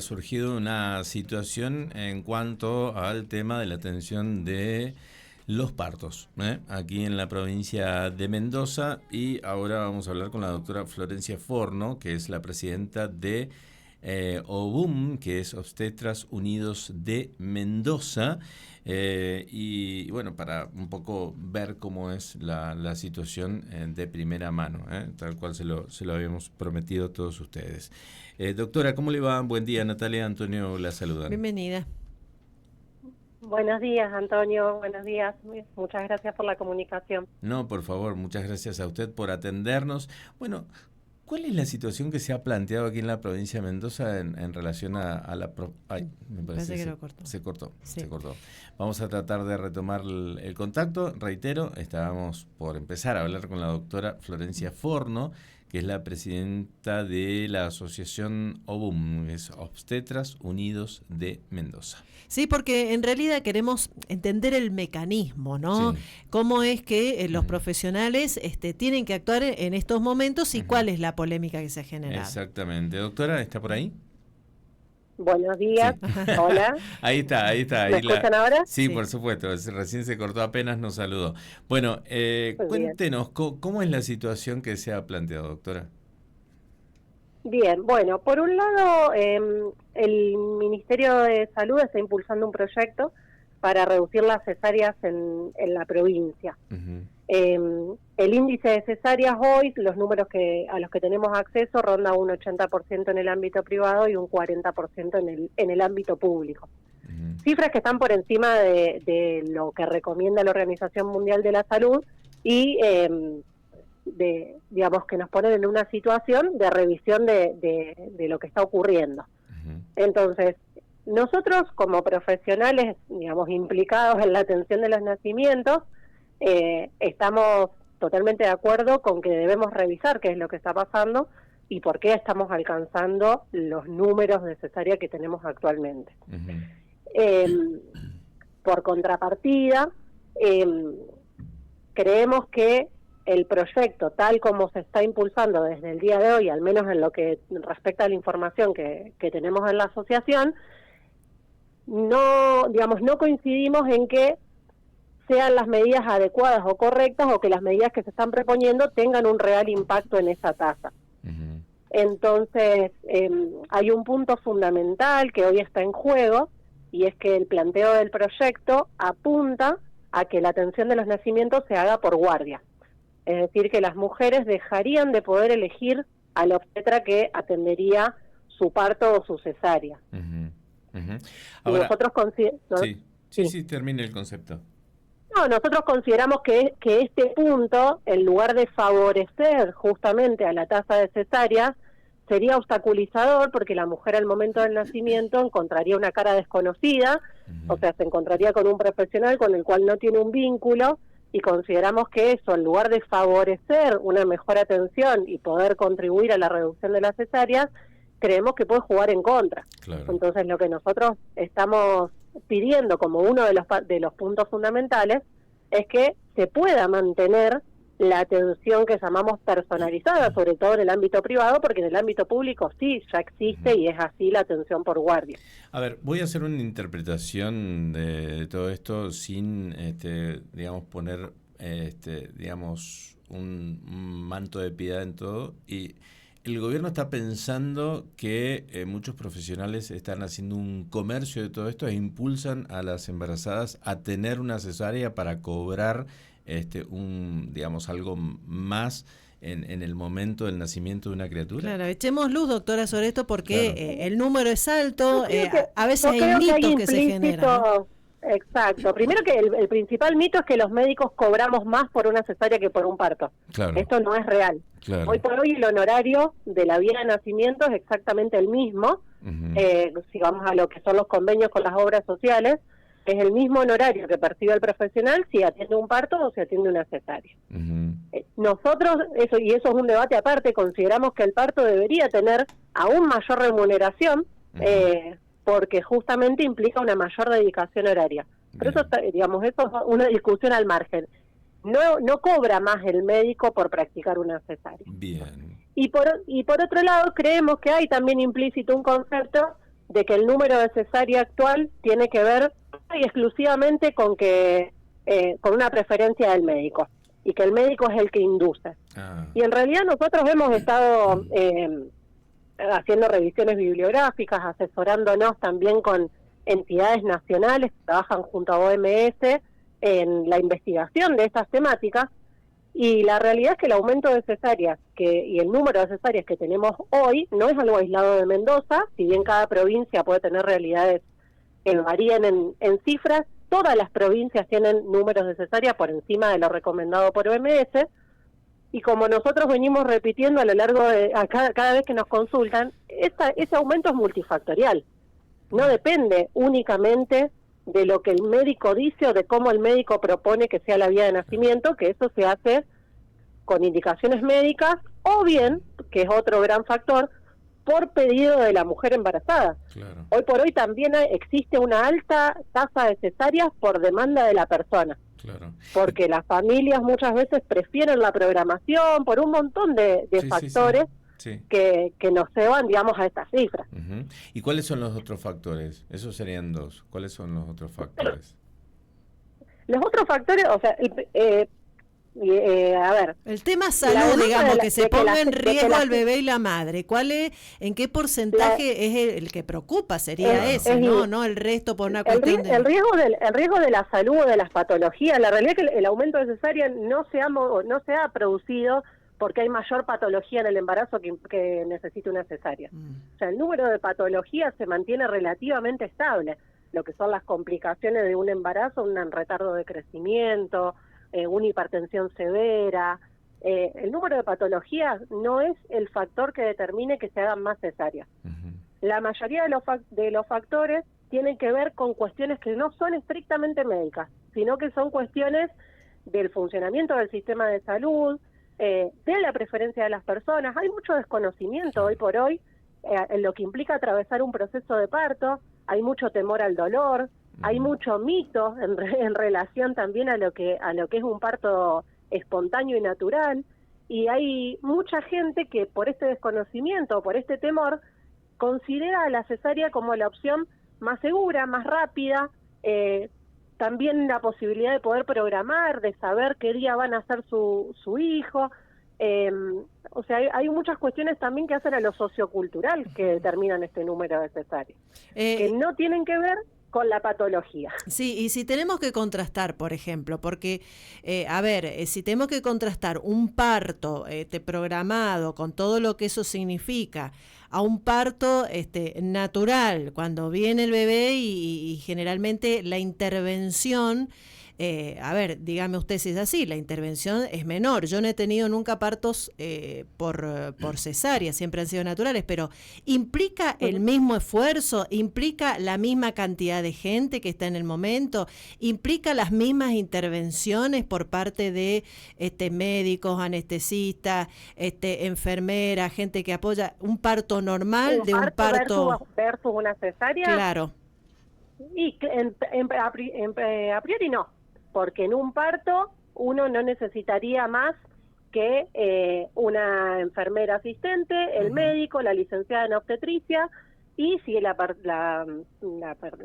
Ha surgido una situación en cuanto al tema de la atención de los partos, aquí en la provincia de Mendoza, y ahora vamos a hablar con la doctora Florencia Forno, que es la presidenta de OBUM, que es Obstetras Unidos de Mendoza, y bueno, para un poco ver cómo es la situación de primera mano, tal cual se lo habíamos prometido a todos ustedes. Doctora, ¿cómo le va? Buen día, Natalia, Antonio la saludan. Bienvenida. Buenos días, Antonio. Buenos días. Muchas gracias por la comunicación. No, por favor, muchas gracias a usted por atendernos. Bueno, ¿cuál es la situación que se ha planteado aquí en la provincia de Mendoza en relación a la... Ay, me parece que lo cortó. Se cortó, sí. se cortó. Vamos a tratar de retomar el contacto. Reitero, estábamos por empezar a hablar con la doctora Florencia Forno, que es la presidenta de la asociación OBUM, es Obstetras Unidos de Mendoza. Sí, porque en realidad queremos entender el mecanismo, ¿no? Sí. Cómo es que los profesionales tienen que actuar en estos momentos y cuál es la polémica que se ha generado. Exactamente. Doctora, ¿está por ahí? Buenos días. Sí. Hola. Ahí está. ¿Me escuchan ahora? Sí, por supuesto. Recién se cortó, apenas nos saludó. Bueno, cuéntenos, ¿cómo es la situación que se ha planteado, doctora? Bien, bueno, por un lado, el Ministerio de Salud está impulsando un proyecto para reducir las cesáreas en la provincia. Uh-huh. El índice de cesáreas hoy, los números a los que tenemos acceso, ronda un 80% en el ámbito privado y un 40% en el ámbito público. Uh-huh. Cifras que están por encima de lo que recomienda la Organización Mundial de la Salud y digamos que nos ponen en una situación de revisión de lo que está ocurriendo. Uh-huh. Entonces, nosotros como profesionales, digamos, implicados en la atención de los nacimientos, estamos totalmente de acuerdo con que debemos revisar qué es lo que está pasando y por qué estamos alcanzando los números de cesárea que tenemos actualmente. Uh-huh. Por contrapartida, creemos que el proyecto, tal como se está impulsando desde el día de hoy, al menos en lo que respecta a la información que tenemos en la asociación, no coincidimos en que sean las medidas adecuadas o correctas o que las medidas que se están proponiendo tengan un real impacto en esa tasa. Uh-huh. Entonces, hay un punto fundamental que hoy está en juego, y es que el planteo del proyecto apunta a que la atención de los nacimientos se haga por guardia. Es decir, que las mujeres dejarían de poder elegir al obstetra que atendería su parto o su cesárea. Uh-huh. Uh-huh. Ahora, nosotros sí, termine el concepto. No, nosotros consideramos que este punto, en lugar de favorecer justamente a la tasa de cesáreas, sería obstaculizador porque la mujer al momento del nacimiento encontraría una cara desconocida, uh-huh. O sea, se encontraría con un profesional con el cual no tiene un vínculo, y consideramos que eso, en lugar de favorecer una mejor atención y poder contribuir a la reducción de las cesáreas, creemos que puede jugar en contra. Claro. Entonces, lo que nosotros estamos pidiendo como uno de los puntos fundamentales es que se pueda mantener la atención que llamamos personalizada, sobre todo en el ámbito privado, porque en el ámbito público sí, ya existe y es así la atención por guardia. A ver, voy a hacer una interpretación de todo esto sin, digamos, poner, digamos, un manto de piedad en todo. Y el gobierno está pensando que muchos profesionales están haciendo un comercio de todo esto e impulsan a las embarazadas a tener una cesárea para cobrar digamos, algo más en el momento del nacimiento de una criatura. Claro, echemos luz, doctora, sobre esto porque claro. El número es alto, a veces hay mitos que se generan, ¿no? Exacto. Primero que el principal mito es que los médicos cobramos más por una cesárea que por un parto. Claro. Esto no es real. Claro. Hoy por hoy el honorario de la vía de nacimiento es exactamente el mismo. Uh-huh. Si vamos a lo que son los convenios con las obras sociales, es el mismo honorario que percibe el profesional si atiende un parto o si atiende una cesárea. Uh-huh. Nosotros, eso es un debate aparte, consideramos que el parto debería tener aún mayor remuneración, uh-huh. Porque justamente implica una mayor dedicación horaria. Pero eso, digamos, eso es una discusión al margen. No cobra más el médico por practicar una cesárea. Bien. Y por otro lado, creemos que hay también implícito un concepto de que el número de cesárea actual tiene que ver exclusivamente con que con una preferencia del médico, y que el médico es el que induce. Y en realidad nosotros hemos estado haciendo revisiones bibliográficas, asesorándonos también con entidades nacionales que trabajan junto a OMS en la investigación de estas temáticas, y la realidad es que el aumento de cesáreas y el número de cesáreas que tenemos hoy no es algo aislado de Mendoza, si bien cada provincia puede tener realidades que varían en cifras. Todas las provincias tienen números de cesárea por encima de lo recomendado por OMS, y como nosotros venimos repitiendo a lo largo de cada vez que nos consultan, ese aumento es multifactorial. No depende únicamente de lo que el médico dice o de cómo el médico propone que sea la vía de nacimiento, que eso se hace con indicaciones médicas, o bien, que es otro gran factor, por pedido de la mujer embarazada. Claro. Hoy por hoy también existe una alta tasa de cesáreas por demanda de la persona. Claro. Porque las familias muchas veces prefieren la programación por un montón de factores. Sí. Que nos llevan, digamos, a estas cifras. Uh-huh. ¿Y cuáles son los otros factores? Esos serían dos. ¿Cuáles son los otros factores? Los otros factores, o sea, a ver. El tema salud, digamos, que se ponga en riesgo al bebé y la madre. ¿En qué porcentaje es el que preocupa? Sería ese, ¿no? No el resto por una cuestión el riesgo de la salud o de las patologías. La realidad es que el aumento de cesárea no se ha producido porque hay mayor patología en el embarazo que necesita una cesárea. O sea, el número de patologías se mantiene relativamente estable, lo que son las complicaciones de un embarazo, un retardo de crecimiento, una hipertensión severa. El número de patologías no es el factor que determine que se hagan más cesáreas. Uh-huh. La mayoría de los factores tienen que ver con cuestiones que no son estrictamente médicas, sino que son cuestiones del funcionamiento del sistema de salud, de la preferencia de las personas. Hay mucho desconocimiento hoy por hoy en lo que implica atravesar un proceso de parto, hay mucho temor al dolor, hay mucho mito en relación también a lo que es un parto espontáneo y natural, y hay mucha gente que por este desconocimiento, por este temor, considera a la cesárea como la opción más segura, más rápida, también la posibilidad de poder programar, de saber qué día van a nacer su hijo. O sea, hay muchas cuestiones también que hacen a lo sociocultural que determinan este número de cesáreas, que no tienen que ver con la patología. Sí, y si tenemos que contrastar, por ejemplo, porque, si tenemos que contrastar un parto programado con todo lo que eso significa, a un parto natural, cuando viene el bebé y generalmente la intervención, dígame usted si es así, la intervención es menor. Yo no he tenido nunca partos por cesárea, siempre han sido naturales, pero ¿implica el mismo esfuerzo? ¿Implica la misma cantidad de gente que está en el momento? ¿Implica las mismas intervenciones por parte de médicos, anestesistas, enfermeras, gente que apoya un parto normal de un parto versus una cesárea? Claro. Y a priori no, porque en un parto uno no necesitaría más que una enfermera asistente, el médico, la licenciada en obstetricia, y si la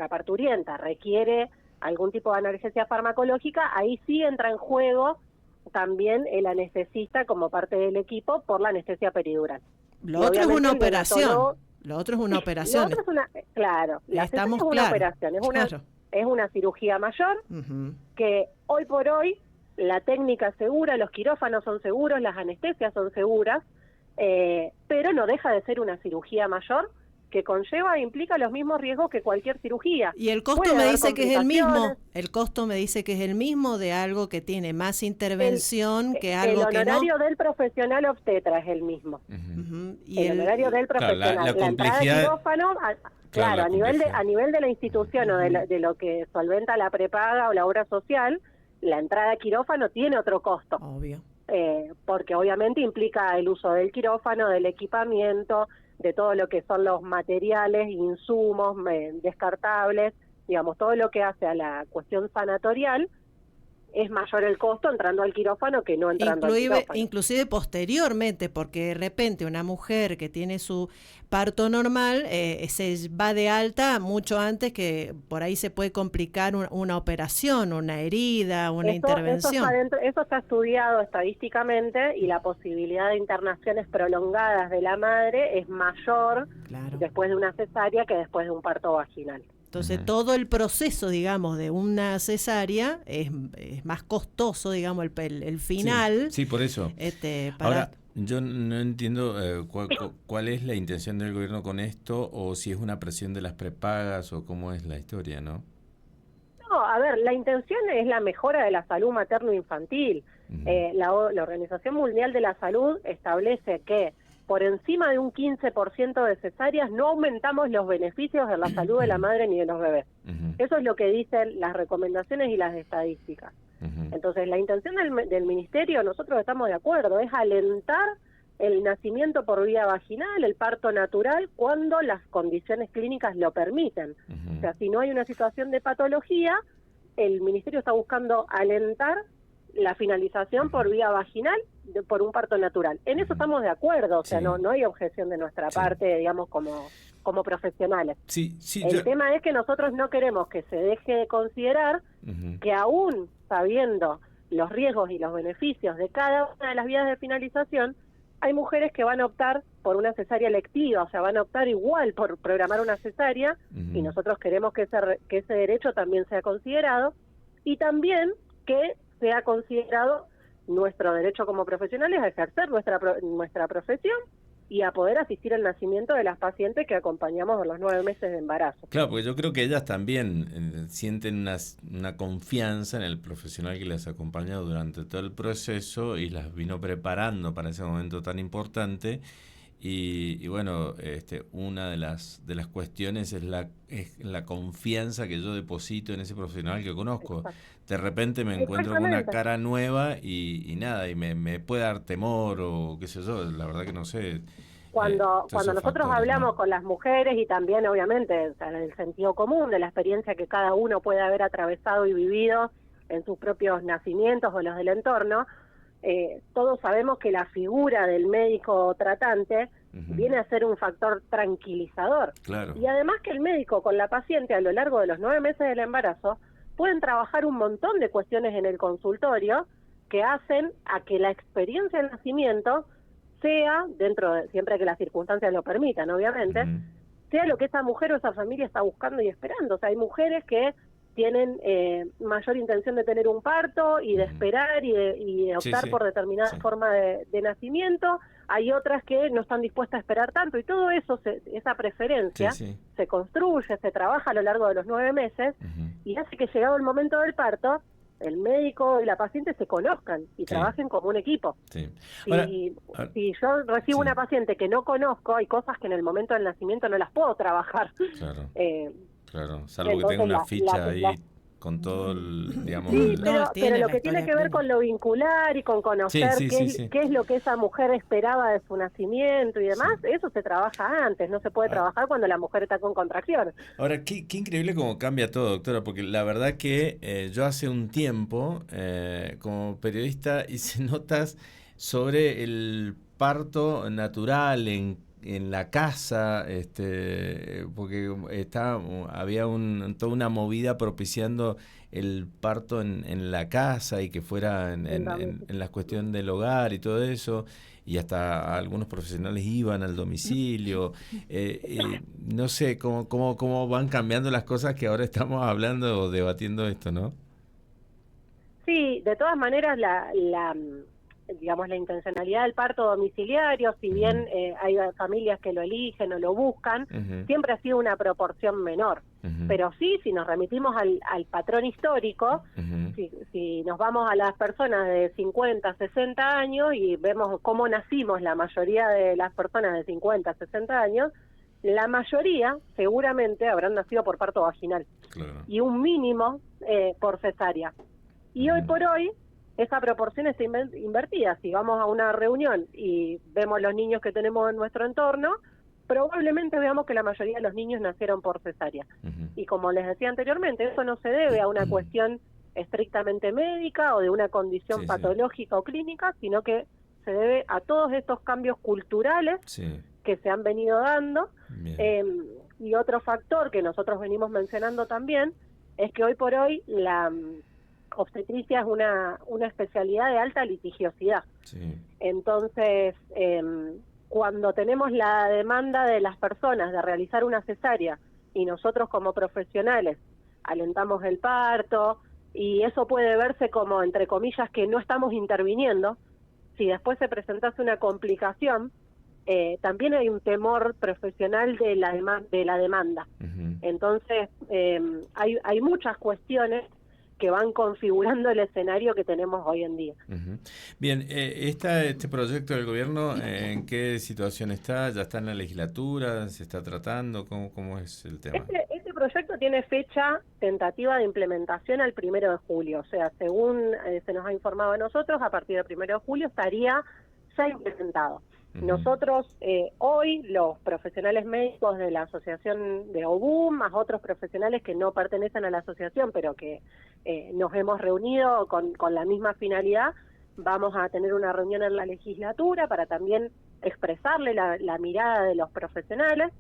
parturienta requiere algún tipo de analgesia farmacológica, ahí sí entra en juego también el anestesista como parte del equipo por la anestesia peridural. Lo otro es una operación. Lo otro es una operación. Lo otro es la Estamos es una operación, es una cirugía mayor, que hoy por hoy la técnica es segura, los quirófanos son seguros, las anestesias son seguras, pero no deja de ser una cirugía mayor que conlleva e implica los mismos riesgos que cualquier cirugía. Y el costo me dice que es el mismo. El costo me dice que es el mismo de algo que tiene más intervención que algo que no. El honorario del profesional obstetra es el mismo. Y el honorario del profesional. Claro, la entrada de quirófano, a nivel de la institución o de lo que solventa la prepaga o la obra social, la entrada a quirófano tiene otro costo. Obvio. Porque obviamente implica el uso del quirófano, del equipamiento, de todo lo que son los materiales, insumos descartables, digamos, todo lo que hace a la cuestión sanatorial, es mayor el costo entrando al quirófano que no entrando al quirófano. Inclusive posteriormente, porque de repente una mujer que tiene su parto normal se va de alta mucho antes, que por ahí se puede complicar una operación, una herida, una intervención. Eso está estudiado estadísticamente, y la posibilidad de internaciones prolongadas de la madre es mayor después de una cesárea que después de un parto vaginal. Entonces, todo el proceso, digamos, de una cesárea es más costoso, digamos, el final. Sí, por eso. Ahora, yo no entiendo cuál es la intención del gobierno con esto, o si es una presión de las prepagas, o cómo es la historia, ¿no? No, a ver, la intención es la mejora de la salud materno-infantil. La Organización Mundial de la Salud establece que por encima de un 15% de cesáreas no aumentamos los beneficios de la salud de la madre ni de los bebés. Eso es lo que dicen las recomendaciones y las estadísticas. Entonces, la intención del ministerio, nosotros estamos de acuerdo, es alentar el nacimiento por vía vaginal, el parto natural, cuando las condiciones clínicas lo permiten. O sea, si no hay una situación de patología, el ministerio está buscando alentar la finalización por vía vaginal por un parto natural. En eso estamos de acuerdo, o sea, no hay objeción de nuestra parte, digamos, como profesionales. El tema es que nosotros no queremos que se deje de considerar que, aún sabiendo los riesgos y los beneficios de cada una de las vías de finalización, hay mujeres que van a optar por una cesárea electiva, o sea, van a optar igual por programar una cesárea, y nosotros queremos que ese derecho también sea considerado, y también que sea considerado nuestro derecho como profesionales a ejercer nuestra profesión y a poder asistir al nacimiento de las pacientes que acompañamos en los 9 meses de embarazo. Claro, porque yo creo que ellas también sienten una confianza en el profesional que las ha acompañado durante todo el proceso y las vino preparando para ese momento tan importante. Y bueno, una de las cuestiones es la confianza que yo deposito en ese profesional que conozco. Exacto. De repente me encuentro con una cara nueva y nada, y me puede dar temor o qué sé yo, la verdad que no sé. Cuando nosotros hablamos con las mujeres, y también obviamente en el sentido común de la experiencia que cada uno puede haber atravesado y vivido en sus propios nacimientos o los del entorno, todos sabemos que la figura del médico tratante viene a ser un factor tranquilizador. Claro. Y además que el médico con la paciente a lo largo de los 9 meses del embarazo pueden trabajar un montón de cuestiones en el consultorio que hacen a que la experiencia del nacimiento sea, siempre que las circunstancias lo permitan, obviamente, sea lo que esa mujer o esa familia está buscando y esperando. O sea, hay mujeres que tienen mayor intención de tener un parto y de esperar y de optar por determinada forma de nacimiento. Hay otras que no están dispuestas a esperar tanto, y todo eso, esa preferencia, se construye, se trabaja a lo largo de los 9 meses, y hace que, llegado el momento del parto, el médico y la paciente se conozcan y trabajen como un equipo. Ahora, si yo recibo una paciente que no conozco, hay cosas que en el momento del nacimiento no las puedo trabajar. Claro, salvo que tenga una ficha ahí con todo el, digamos... Sí, pero lo que tiene que ver con lo vincular y con conocer qué es lo que esa mujer esperaba de su nacimiento y demás, eso se trabaja antes, no se puede trabajar cuando la mujer está con contracciones. Ahora, qué increíble cómo cambia todo, doctora, porque la verdad que yo hace un tiempo, como periodista, hice notas sobre el parto natural en la casa, porque había toda una movida propiciando el parto en la casa, y que fuera en la cuestión del hogar y todo eso, y hasta algunos profesionales iban al domicilio. No sé cómo van cambiando las cosas, que ahora estamos hablando o debatiendo esto, ¿no? Sí, de todas maneras digamos, la intencionalidad del parto domiciliario, si bien hay familias que lo eligen o lo buscan, siempre ha sido una proporción menor. Pero sí, si nos remitimos al patrón histórico, si nos vamos a las personas de 50, 60 años y vemos cómo nacimos la mayoría de las personas de 50, 60 años, la mayoría seguramente habrán nacido por parto vaginal. Claro. Y un mínimo por cesárea. Y hoy por hoy esa proporción está invertida. Si vamos a una reunión y vemos los niños que tenemos en nuestro entorno, probablemente veamos que la mayoría de los niños nacieron por cesárea. Y como les decía anteriormente, eso no se debe a una cuestión estrictamente médica o de una condición patológica o clínica, sino que se debe a todos estos cambios culturales que se han venido dando. Y otro factor que nosotros venimos mencionando también es que hoy por hoy la obstetricia es una especialidad de alta litigiosidad. Entonces, cuando tenemos la demanda de las personas de realizar una cesárea y nosotros como profesionales alentamos el parto, y eso puede verse como, entre comillas, que no estamos interviniendo, si después se presentase una complicación, también hay un temor profesional de la demanda. Entonces, hay muchas cuestiones que van configurando el escenario que tenemos hoy en día. Bien, este proyecto del gobierno, ¿en qué situación está? ¿Ya está en la legislatura? ¿Se está tratando? ¿Cómo es el tema? Este proyecto tiene fecha tentativa de implementación al 1 de julio. O sea, según se nos ha informado a nosotros, a partir del 1 de julio estaría ya implementado. Nosotros hoy, los profesionales médicos de la asociación de OBUM, más otros profesionales que no pertenecen a la asociación, pero que nos hemos reunido con la misma finalidad, vamos a tener una reunión en la legislatura para también expresarle la mirada de los profesionales.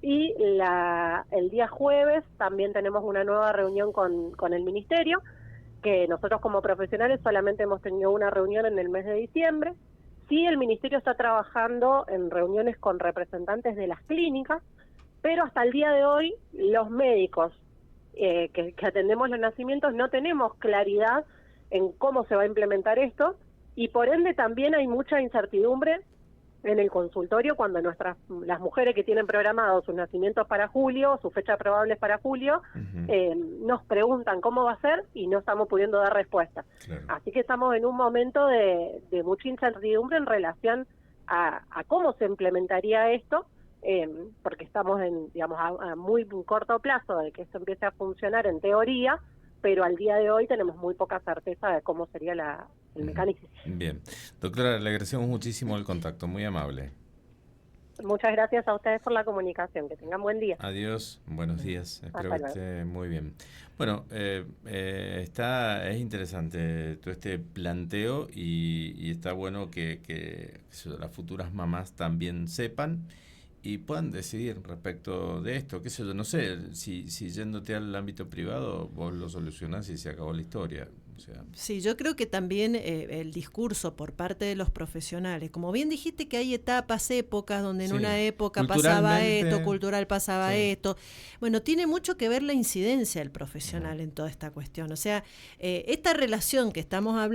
Y el día jueves también tenemos una nueva reunión con el ministerio, que nosotros como profesionales solamente hemos tenido una reunión en el mes de diciembre. Sí, el ministerio está trabajando en reuniones con representantes de las clínicas, pero hasta el día de hoy los médicos que atendemos los nacimientos no tenemos claridad en cómo se va a implementar esto, y por ende también hay mucha incertidumbre en el consultorio cuando las mujeres que tienen programados sus nacimientos para julio, sus fechas probables para julio, nos preguntan cómo va a ser y no estamos pudiendo dar respuesta. Así que estamos en un momento de mucha incertidumbre en relación a cómo se implementaría esto, porque estamos a muy corto plazo de que esto empiece a funcionar en teoría, pero al día de hoy tenemos muy poca certeza de cómo sería el mecanismo. Bien. Doctora, le agradecemos muchísimo el contacto, muy amable. Muchas gracias a ustedes por la comunicación. Que tengan buen día. Adiós, buenos días. Espero que esté muy bien. Bueno, es interesante todo este planteo y está bueno que las futuras mamás también sepan y puedan decidir respecto de esto. Qué sé yo, no sé, si yéndote al ámbito privado vos lo solucionás y se acabó la historia. O sea. Sí, yo creo que también el discurso por parte de los profesionales, como bien dijiste que hay etapas, épocas, donde en una época pasaba esto, cultural pasaba esto, bueno, tiene mucho que ver la incidencia del profesional en toda esta cuestión. O sea, esta relación que estamos hablando